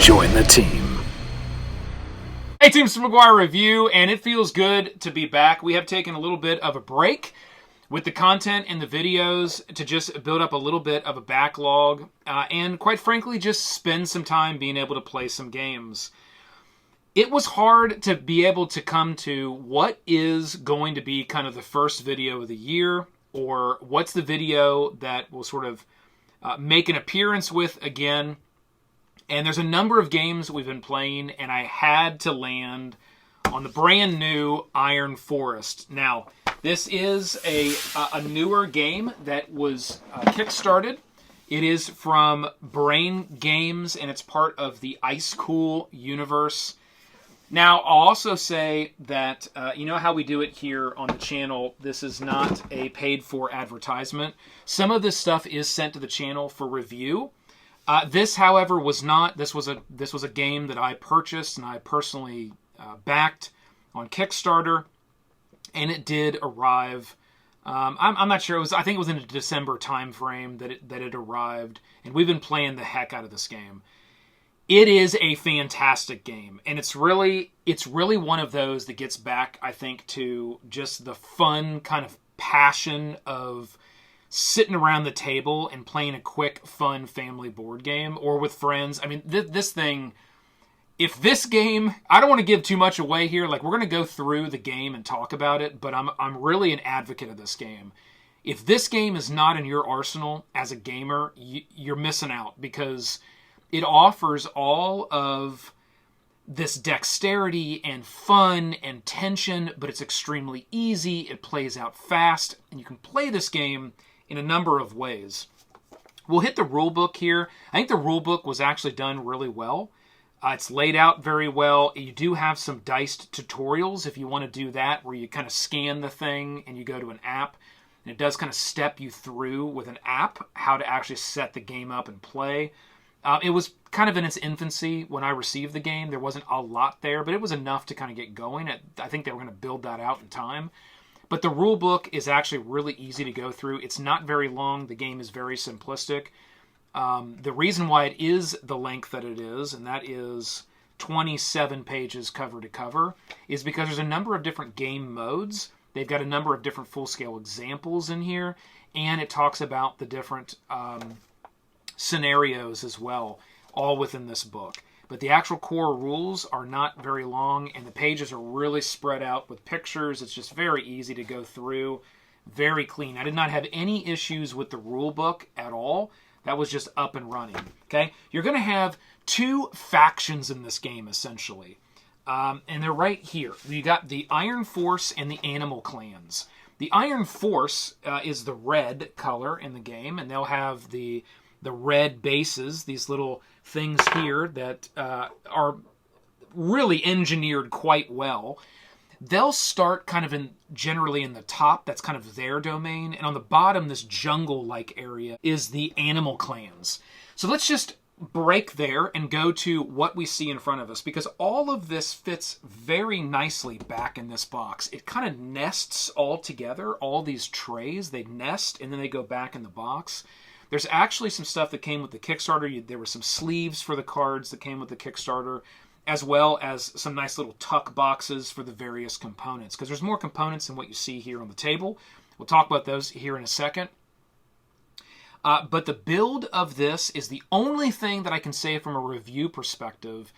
Join the team. Hey, theMCGuiRE Review, and it feels good to be back. We have taken a little bit of a break with the content and the videos to just build up a little bit of a backlog and, quite frankly, just spend some time being able to play some games. It was hard to be able to come to what is going to be kind of the first video of the year, or what's the video that will sort of make an appearance with again. And there's a number of games we've been playing, and I had to land on the brand new Iron Forest. Now, this is a newer game that was kickstarted. It is from Brain Games, and it's part of the Ice Cool universe. Now, I'll also say that, you know how we do it here on the channel, this is not a paid-for advertisement. Some of this stuff is sent to the channel for review. This, however, was not. This was a game that I purchased and I personally backed on Kickstarter, and it did arrive. I'm not sure. I think it was in a December time frame that it arrived, and we've been playing the heck out of this game. It is a fantastic game, and it's really one of those that gets back, I think, to just the fun kind of passion of sitting around the table and playing a quick, fun family board game, or with friends. I mean, this thing, if this game, I don't want to give too much away here. Like, we're going to go through the game and talk about it, but I'm really an advocate of this game. If this game is not in your arsenal as a gamer, you're missing out, because it offers all of this dexterity and fun and tension, but it's extremely easy. It plays out fast, and you can play this game in a number of ways. We'll hit the rule book here. I think the rule book was actually done really well. It's laid out very well. You do have some diced tutorials if you want to do that, where you kind of scan the thing and you go to an app, and it does kind of step you through with an app how to actually set the game up and play. It was kind of in its infancy when I received the game. There wasn't a lot there, but it was enough to kind of get going. I think they were going to build that out in time. But the rule book is actually really easy to go through. It's not very long. The game is very simplistic. The reason why it is the length that it is, and that is 27 pages cover to cover, is because there's a number of different game modes. They've got a number of different full-scale examples in here, and it talks about the different scenarios as well, all within this book. But the actual core rules are not very long, and the pages are really spread out with pictures. It's just very easy to go through, very clean. I did not have any issues with the rule book at all. That was just up and running. Okay, you're going to have two factions in this game, essentially, and they're right here. You got the Iron Force and the Animal Clans. The Iron Force is the red color in the game, and they'll have the red bases, these little things here that are really engineered quite well. They'll start kind of generally in the top. That's kind of their domain. And on the bottom, this jungle-like area is the Animal Clans. So let's just break there and go to what we see in front of us, because all of this fits very nicely back in this box. It kind of nests all together. All these trays, they nest, and then they go back in the box. There's actually some stuff that came with the Kickstarter. There were some sleeves for the cards that came with the Kickstarter, as well as some nice little tuck boxes for the various components, because there's more components than what you see here on the table. We'll talk about those here in a second. But the build of this is the only thing that I can say from a review perspective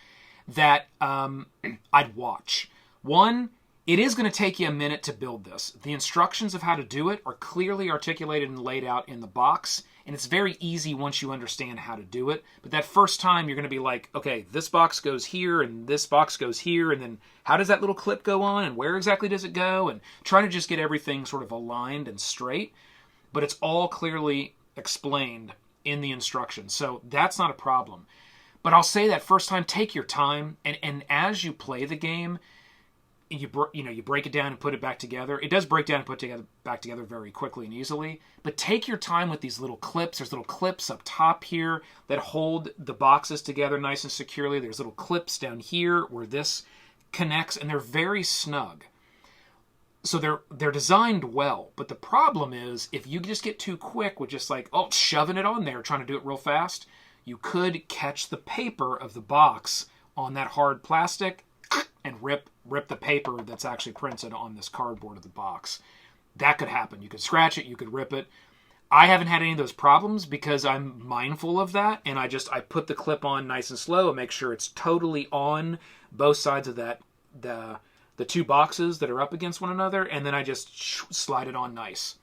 that I'd watch. One, it is going to take you a minute to build this. The instructions of how to do it are clearly articulated and laid out in the box, and it's very easy once you understand how to do it. But that first time, you're going to be like, okay, this box goes here, and this box goes here, and then how does that little clip go on, and where exactly does it go? And trying to just get everything sort of aligned and straight. But it's all clearly explained in the instructions, so that's not a problem. But I'll say that first time, take your time, and as you play the game, you break it down and put it back together. It does break down and put back together very quickly and easily, but take your time with these little clips. There's little clips up top here that hold the boxes together nice and securely. There's little clips down here where this connects, and they're very snug. So they're designed well, but the problem is if you just get too quick with just like, shoving it on there, trying to do it real fast, you could catch the paper of the box on that hard plastic and rip the paper that's actually printed on this cardboard of the box. That could happen. You could scratch it, you could rip it. I haven't had any of those problems because I'm mindful of that, and I put the clip on nice and slow and make sure it's totally on both sides of that the two boxes that are up against one another, and then I just slide it on nice.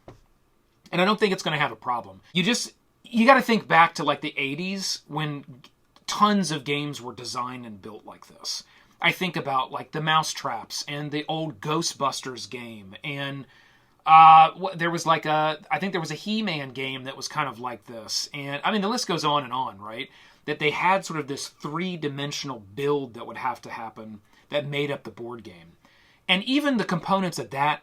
And I don't think it's going to have a problem. You got to think back to like the 80s when tons of games were designed and built like this. I think about like the Mousetraps and the old Ghostbusters game, and there was like I think there was a He-Man game that was kind of like this. And I mean, the list goes on, right? That they had sort of this three-dimensional build that would have to happen that made up the board game. And even the components at that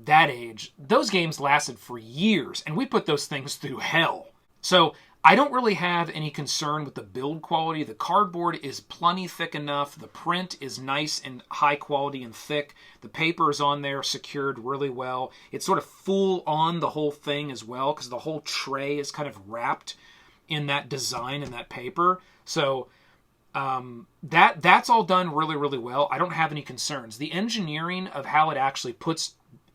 age, those games lasted for years, and we put those things through hell. So I don't really have any concern with the build quality. The cardboard is plenty thick enough. The print is nice and high quality and thick. The paper is on there, secured really well. It's sort of full on the whole thing as well, because the whole tray is kind of wrapped in that design and that paper. So that's all done really, really well. I don't have any concerns. The engineering of how it actually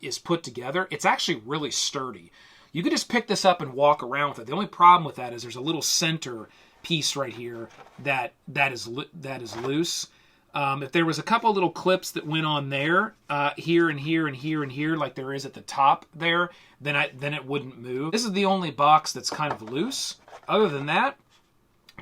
is put together, it's actually really sturdy. You could just pick this up and walk around with it. The only problem with that is there's a little center piece right here that is loose. If there was a couple little clips that went on there, here and here and here and here, like there is at the top there, then it wouldn't move. This is the only box that's kind of loose. Other than that,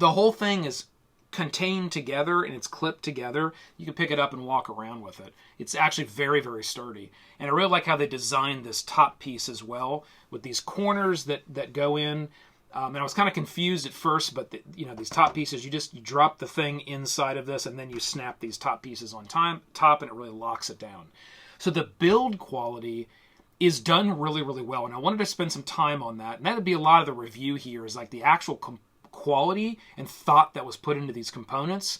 the whole thing is contained together and it's clipped together. You can pick it up and walk around with it. It's actually very, very sturdy. And I really like how they designed this top piece as well, with these corners that go in. And I was kind of confused at first, but these top pieces, you drop the thing inside of this and then you snap these top pieces on top and it really locks it down. So the build quality is done really, really well. And I wanted to spend some time on that. And that would be a lot of the review here, is like the actual quality and thought that was put into these components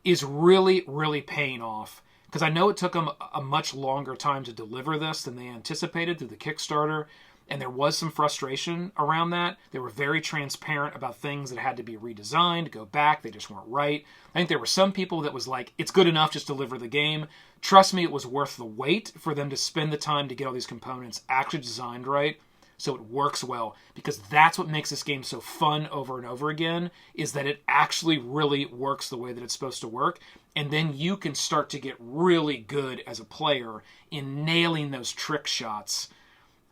is really, really paying off. Because I know it took them a much longer time to deliver this than they anticipated through the Kickstarter. And there was some frustration around that. They were very transparent about things that had to be redesigned, go back. They just weren't right. I think there were some people that was like, it's good enough, just deliver the game. Trust me, it was worth the wait for them to spend the time to get all these components actually designed right, so it works well. Because that's what makes this game so fun over and over again, is that it actually really works the way that it's supposed to work. And then you can start to get really good as a player in nailing those trick shots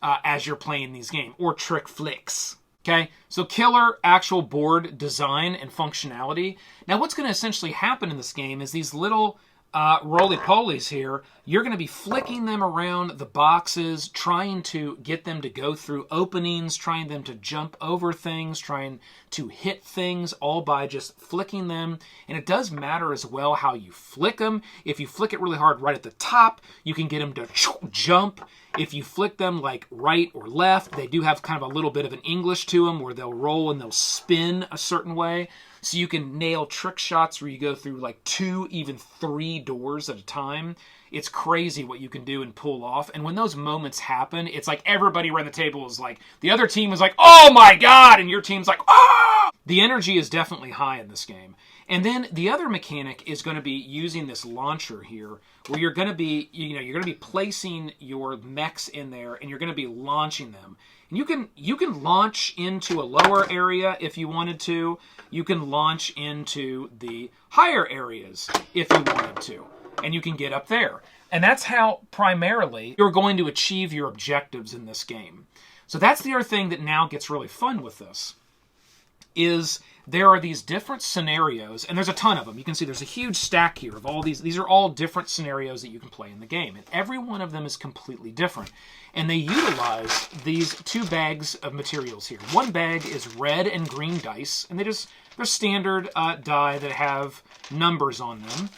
as you're playing these games, or trick flicks. Okay, so killer actual board design and functionality. Now what's going to essentially happen in this game is these little roly-polies here, you're going to be flicking them around the boxes, trying to get them to go through openings, trying them to jump over things, trying to hit things, all by just flicking them. And it does matter as well how you flick them. If you flick it really hard right at the top, you can get them to jump. If you flick them like right or left, they do have kind of a little bit of an English to them where they'll roll and they'll spin a certain way. So you can nail trick shots where you go through like 2, even 3 doors at a time. It's crazy what you can do and pull off. And when those moments happen, it's like everybody around the table is like, the other team is like, oh my God! And your team's like, ah! The energy is definitely high in this game. And then the other mechanic is going to be using this launcher here, where you're going to be, you're going to be placing your mechs in there and you're going to be launching them. And you can launch into a lower area if you wanted to. You can launch into the higher areas if you wanted to. And you can get up there. And that's how primarily you're going to achieve your objectives in this game. So that's the other thing that now gets really fun with this, is there are these different scenarios, and there's a ton of them. You can see there's a huge stack here of all these. These are all different scenarios that you can play in the game, and every one of them is completely different. And they utilize these 2 bags of materials here. One bag is red and green dice, and they're standard die that have numbers on them.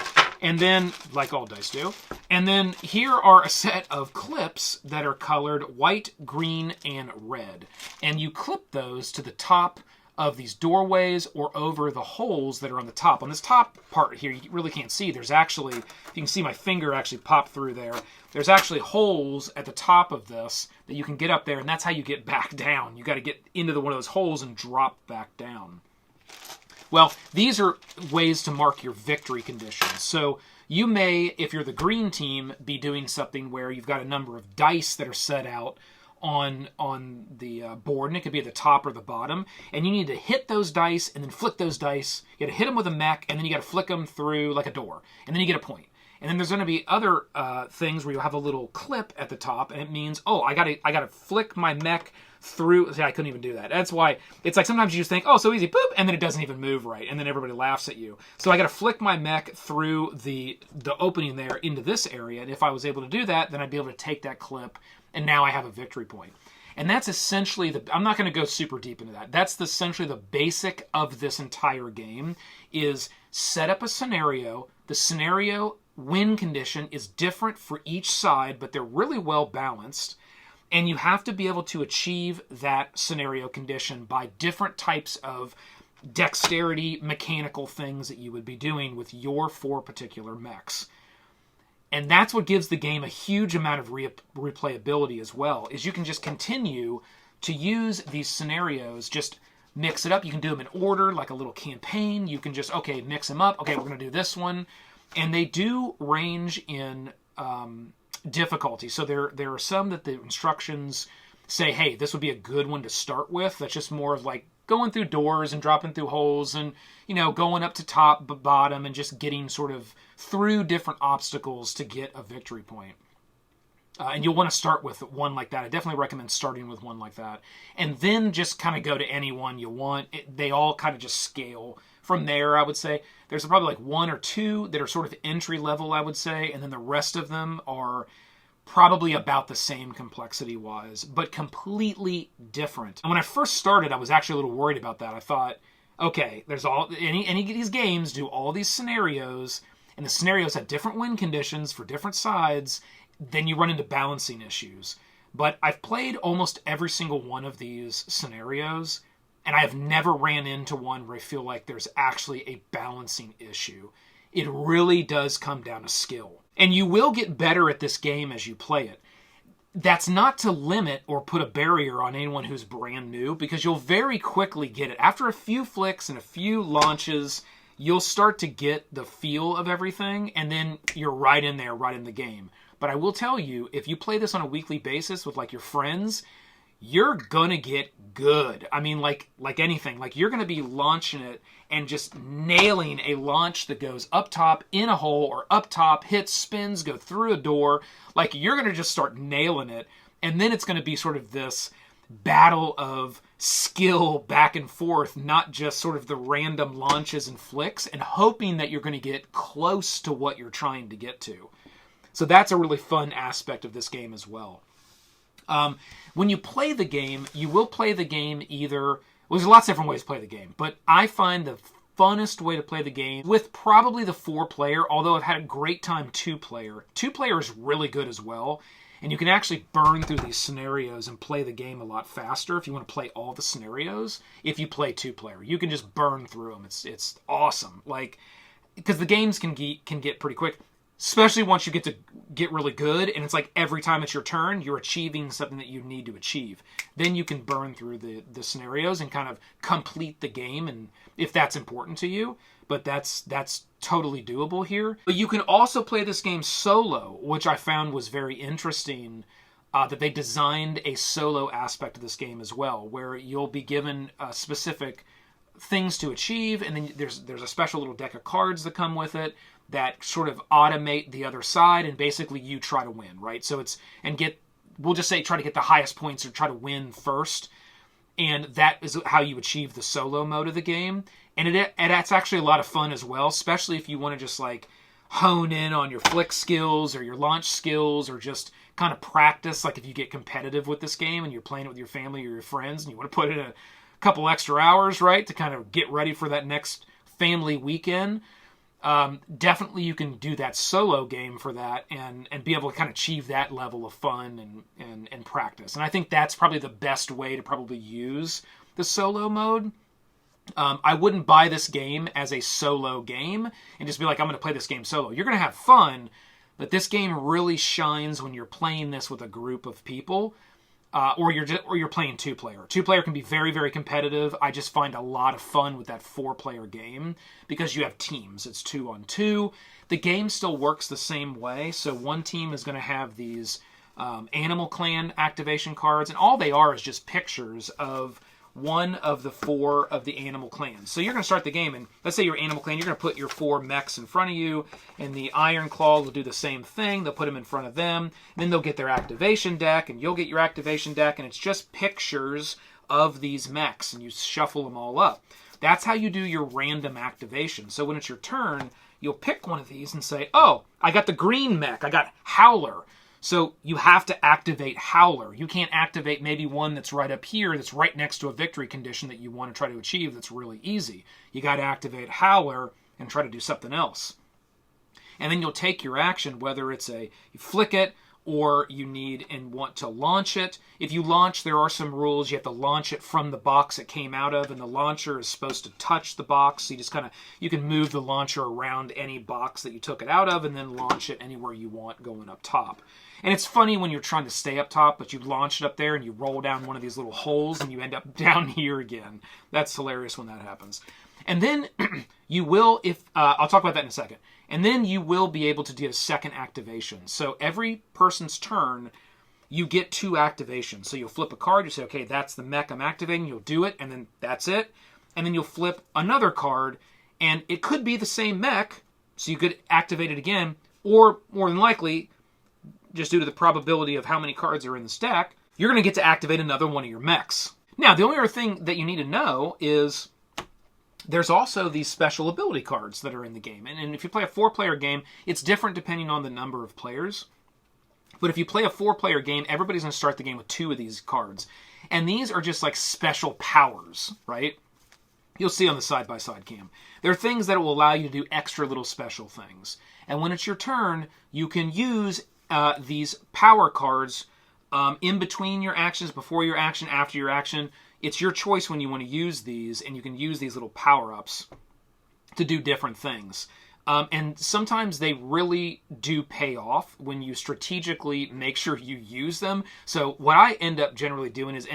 And then, like all dice do, and then here are a set of clips that are colored white, green, and red. And you clip those to the top of these doorways or over the holes that are on the top. On this top part here, you really can't see. There's actually, you can see my finger actually pop through there. There's actually holes at the top of this that you can get up there, and that's how you get back down. You got to get into one of those holes and drop back down. Well, these are ways to mark your victory conditions. So you may, if you're the green team, be doing something where you've got a number of dice that are set out on the board, and it could be at the top or the bottom, and you need to hit those dice and then flick those dice. You got to hit them with a mech, and then you got to flick them through like a door, and then you get a point. And then there's going to be other things where you have a little clip at the top, and it means, oh, I gotta flick my mech through. See, I couldn't even do that. That's why it's like sometimes you just think, oh, so easy, boop, and then it doesn't even move right, and then everybody laughs at you. So I got to flick my mech through the opening there into this area, and if I was able to do that, then I'd be able to take that clip, and now I have a victory point. And that's essentially I'm not going to go super deep into that. That's essentially the basic of this entire game, is set up a scenario. The scenario win condition is different for each side, but they're really well balanced. And you have to be able to achieve that scenario condition by different types of dexterity, mechanical things that you would be doing with your 4 particular mechs. And that's what gives the game a huge amount of replayability as well, is you can just continue to use these scenarios, just mix it up. You can do them in order, like a little campaign. You can just, okay, mix them up. Okay, we're going to do this one. And they do range in difficulty. So there are some that the instructions say, hey, this would be a good one to start with. That's just more of like going through doors and dropping through holes and, you know, going up to top, bottom, and just getting sort of through different obstacles to get a victory point. And you'll want to start with one like that. I definitely recommend starting with one like that. And then just kind of go to any one you want. They all kind of just scale from there, I would say. There's probably like 1 or 2 that are sort of entry level, I would say. And then the rest of them are probably about the same complexity-wise, but completely different. And when I first started, I was actually a little worried about that. I thought, okay, there's any of these games do all these scenarios, and the scenarios have different win conditions for different sides, then you run into balancing issues. But I've played almost every single one of these scenarios, and I have never ran into one where I feel like there's actually a balancing issue. It really does come down to skill. And you will get better at this game as you play it. That's not to limit or put a barrier on anyone who's brand new, because you'll very quickly get it. After a few flicks and a few launches, you'll start to get the feel of everything, and then you're right in there, right in the game. But I will tell you, if you play this on a weekly basis with like your friends, you're gonna get good. I mean, like anything, like you're gonna be launching it and just nailing a launch that goes up top in a hole, or up top, hits, spins, go through a door. Like you're gonna just start nailing it, and then it's gonna be sort of this battle of skill back and forth, not just sort of the random launches and flicks, and hoping that you're gonna get close to what you're trying to get to. So that's a really fun aspect of this game as well. When you play the game, you will play the game either... Well, there's lots of different ways to play the game, but I find the funnest way to play the game with probably the 4-player, although I've had a great time 2-player. 2-player is really good as well, and you can actually burn through these scenarios and play the game a lot faster if you want to play all the scenarios. If you play 2-player, you can just burn through them. It's awesome, like, because the games can get pretty quick. Especially once you get really good, and it's like every time it's your turn, you're achieving something that you need to achieve. Then you can burn through the scenarios and kind of complete the game, and if that's important to you. But that's totally doable here. But you can also play this game solo, which I found was very interesting, that they designed a solo aspect of this game as well, where you'll be given specific things to achieve, and then there's a special little deck of cards that come with it that sort of automate the other side, and basically you try to win, right? So we'll just say try to get the highest points or try to win first, and that is how you achieve the solo mode of the game. And it's actually a lot of fun as well, especially if you want to just like hone in on your flick skills or your launch skills, or just kind of practice, like if you get competitive with this game and you're playing it with your family or your friends and you want to put in a couple extra hours, right, to kind of get ready for that next family weekend. Definitely you can do that solo game for that and be able to kind of achieve that level of fun and practice. And I think that's probably the best way to probably use the solo mode. I wouldn't buy this game as a solo game and just be like, I'm going to play this game solo. You're going to have fun, but this game really shines when you're playing this with a group of people. or you're playing 2-player. 2-player can be very, very competitive. I just find a lot of fun with that 4-player game because you have teams. It's 2-on-2. The game still works the same way. So one team is going to have these Animal Clan activation cards, and all they are is just pictures of one of the 4 of the animal clans. So you're going to start the game, and let's say you're Animal Clan, you're going to put your 4 mechs in front of you, and the Iron Claw will do the same thing. They'll put them in front of them, then they'll get their activation deck, and you'll get your activation deck, and it's just pictures of these mechs, and you shuffle them all up. That's how you do your random activation. So when it's your turn, you'll pick one of these and say, oh, I got the green mech, I got Howler. So you have to activate Howler. You can't activate maybe one that's right up here that's right next to a victory condition that you want to try to achieve that's really easy. You got to activate Howler and try to do something else. And then you'll take your action, whether it's you flick it or you need and want to launch it. If you launch, there are some rules. You have to launch it from the box it came out of, and the launcher is supposed to touch the box. So you can move the launcher around any box that you took it out of and then launch it anywhere you want going up top. And it's funny when you're trying to stay up top, but you launch it up there and you roll down one of these little holes and you end up down here again. That's hilarious when that happens. And then you will, I'll talk about that in a second. And then you will be able to do a second activation. So every person's turn, you get 2 activations. So you'll flip a card, you say, okay, that's the mech I'm activating, you'll do it, and then that's it. And then you'll flip another card, and it could be the same mech, so you could activate it again, or more than likely, just due to the probability of how many cards are in the stack, you're going to get to activate another one of your mechs. Now, the only other thing that you need to know is there's also these special ability cards that are in the game. And if you play a 4-player game, it's different depending on the number of players. But if you play a 4-player game, everybody's going to start the game with 2 of these cards. And these are just like special powers, right? You'll see on the side-by-side cam. They're things that will allow you to do extra little special things. And when it's your turn, you can use these power cards in between your actions, before your action, after your action. It's your choice when you want to use these, and you can use these little power-ups to do different things. And sometimes they really do pay off when you strategically make sure you use them. So what I end up generally doing is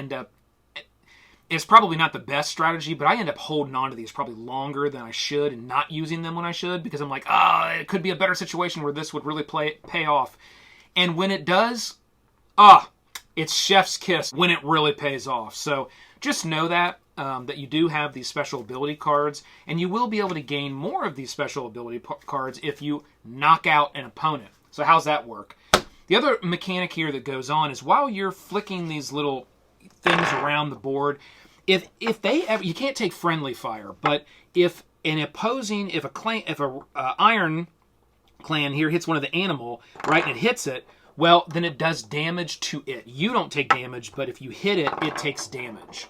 it's probably not the best strategy, but I end up holding on to these probably longer than I should and not using them when I should, because I'm like, it could be a better situation where this would really pay off. And when it does, it's chef's kiss when it really pays off. So just know that you do have these special ability cards, and you will be able to gain more of these special ability cards if you knock out an opponent. So how's that work? The other mechanic here that goes on is while you're flicking these little things around the board, if they ever, you can't take friendly fire, but if a Iron Clan here hits one of the animal, right, and it hits it, well, then it does damage to it. You don't take damage, but if you hit it, it takes damage.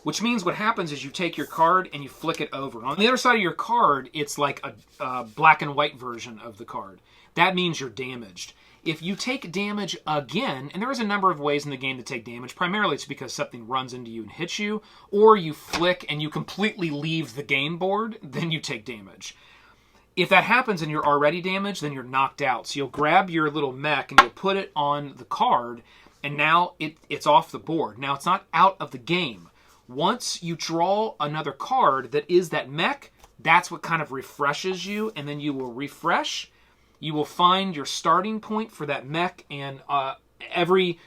Which means what happens is you take your card and you flick it over. On the other side of your card, it's like a black and white version of the card. That means you're damaged. If you take damage again, and there is a number of ways in the game to take damage, primarily it's because something runs into you and hits you, or you flick and you completely leave the game board, then you take damage. If that happens and you're already damaged, then you're knocked out. So you'll grab your little mech and you'll put it on the card, and now it's off the board. Now it's not out of the game. Once you draw another card that is that mech, that's what kind of refreshes you, and then you will refresh. You will find your starting point for that mech, and every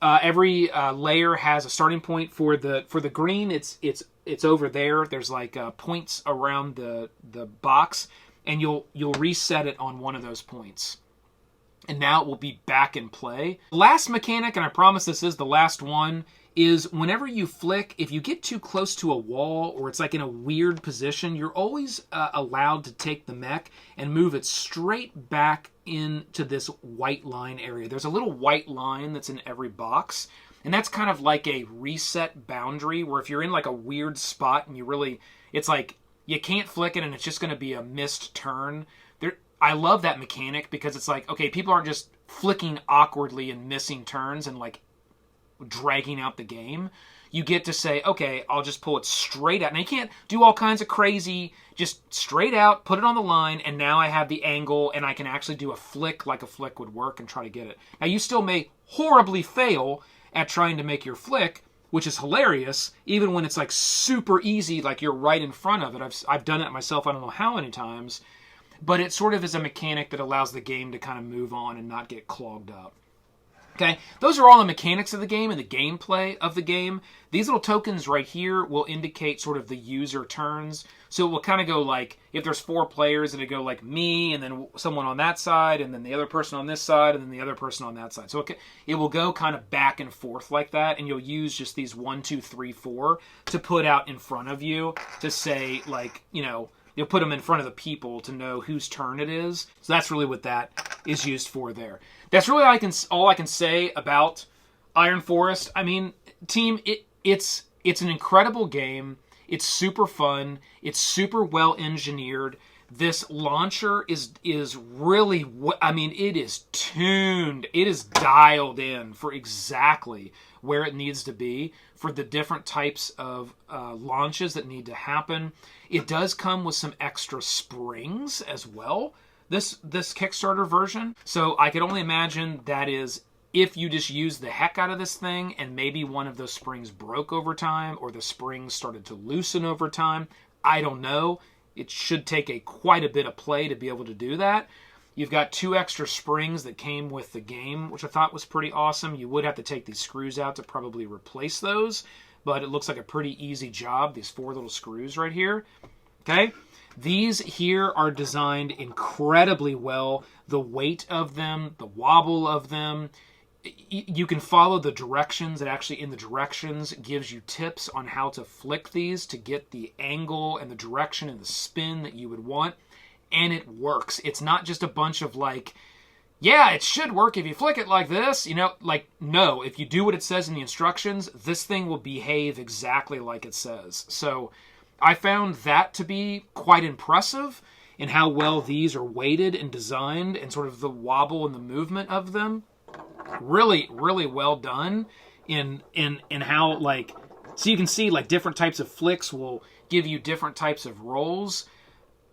layer has a starting point. For the green, it's over there. There's like points around the box, and you'll reset it on one of those points. And now it will be back in play. Last mechanic, and I promise this is the last one, is whenever you flick, if you get too close to a wall or it's like in a weird position, you're always allowed to take the mech and move it straight back into this white line area. There's a little white line that's in every box, and that's kind of like a reset boundary where if you're in like a weird spot and it's like you can't flick it and it's just going to be a missed turn. I love that mechanic because it's like, okay, people aren't just flicking awkwardly and missing turns and like dragging out the game. You get to say, okay, I'll just pull it straight out. Now you can't do all kinds of crazy, just straight out, put it on the line, and now I have the angle and I can actually do a flick like a flick would work and try to get it. Now you still may horribly fail at trying to make your flick, which is hilarious, even when it's like super easy, like you're right in front of it. I've done it myself, I don't know how many times, but it sort of is a mechanic that allows the game to kind of move on and not get clogged up. Okay, those are all the mechanics of the game and the gameplay of the game. These little tokens right here will indicate sort of the user turns. So it will kind of go like, if there's 4 players, it'll go like me, and then someone on that side, and then the other person on this side, and then the other person on that side. So it will go kind of back and forth like that, and you'll use just these 1, 2, 3, 4 to put out in front of you to say, like, you know, you'll put them in front of the people to know whose turn it is. So that's really what that is used for there. That's really all I can say about Iron Forest. I mean, team, it's an incredible game. It's super fun. It's super well engineered. This launcher is really, I mean, it is tuned. It is dialed in for exactly where it needs to be for the different types of launches that need to happen. It does come with some extra springs as well, this Kickstarter version. So I could only imagine that is if you just use the heck out of this thing and maybe one of those springs broke over time or the springs started to loosen over time. I don't know. It should take quite a bit of play to be able to do that. You've got 2 extra springs that came with the game, which I thought was pretty awesome. You would have to take these screws out to probably replace those, but it looks like a pretty easy job, these 4 little screws right here. Okay? These here are designed incredibly well. The weight of them, the wobble of them, you can follow the directions. It actually, in the directions, gives you tips on how to flick these to get the angle and the direction and the spin that you would want. And it works. It's not just a bunch of like, yeah, it should work if you flick it like this. You know, like, no. If you do what it says in the instructions, this thing will behave exactly like it says. So I found that to be quite impressive in how well these are weighted and designed and sort of the wobble and the movement of them. Really, really well done in how, like, so you can see, like, different types of flicks will give you different types of rolls.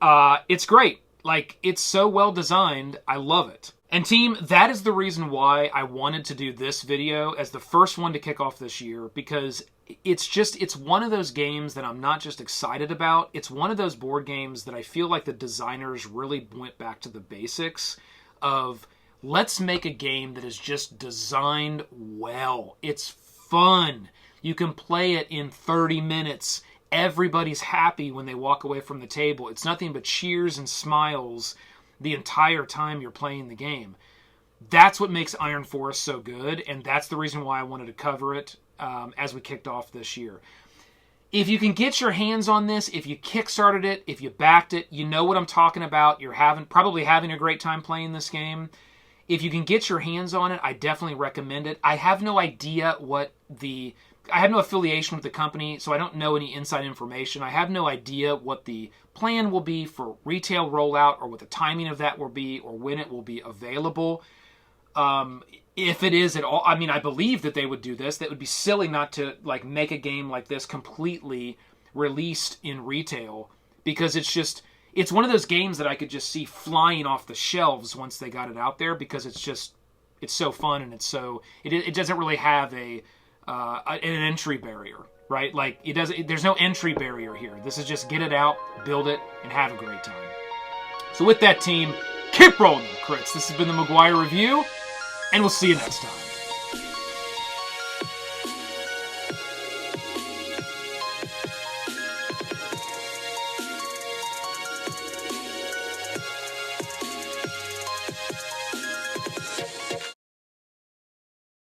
It's great. Like, it's so well designed. I love it. And team, that is the reason why I wanted to do this video as the first one to kick off this year, because it's one of those games that I'm not just excited about. It's one of those board games that I feel like the designers really went back to the basics of, let's make a game that is just designed well. It's fun. You can play it in 30 minutes. Everybody's happy when they walk away from the table. It's nothing but cheers and smiles the entire time you're playing the game. That's what makes Iron Forest so good, and that's the reason why I wanted to cover it as we kicked off this year. If you can get your hands on this, if you kickstarted it, if you backed it, you know what I'm talking about. You're probably having a great time playing this game. If you can get your hands on it, I definitely recommend it. I have no idea I have no affiliation with the company, so I don't know any inside information. I have no idea what the plan will be for retail rollout or what the timing of that will be or when it will be available. If it is at all, I mean, I believe that they would do this. That would be silly not to like make a game like this completely released in retail, because it's one of those games that I could just see flying off the shelves once they got it out there, because it's so fun and it doesn't really have an entry barrier, right? Like there's no entry barrier here. This is just get it out, build it, and have a great time. So with that, team, keep rolling them crits. This has been the McGuire Review, and we'll see you next time.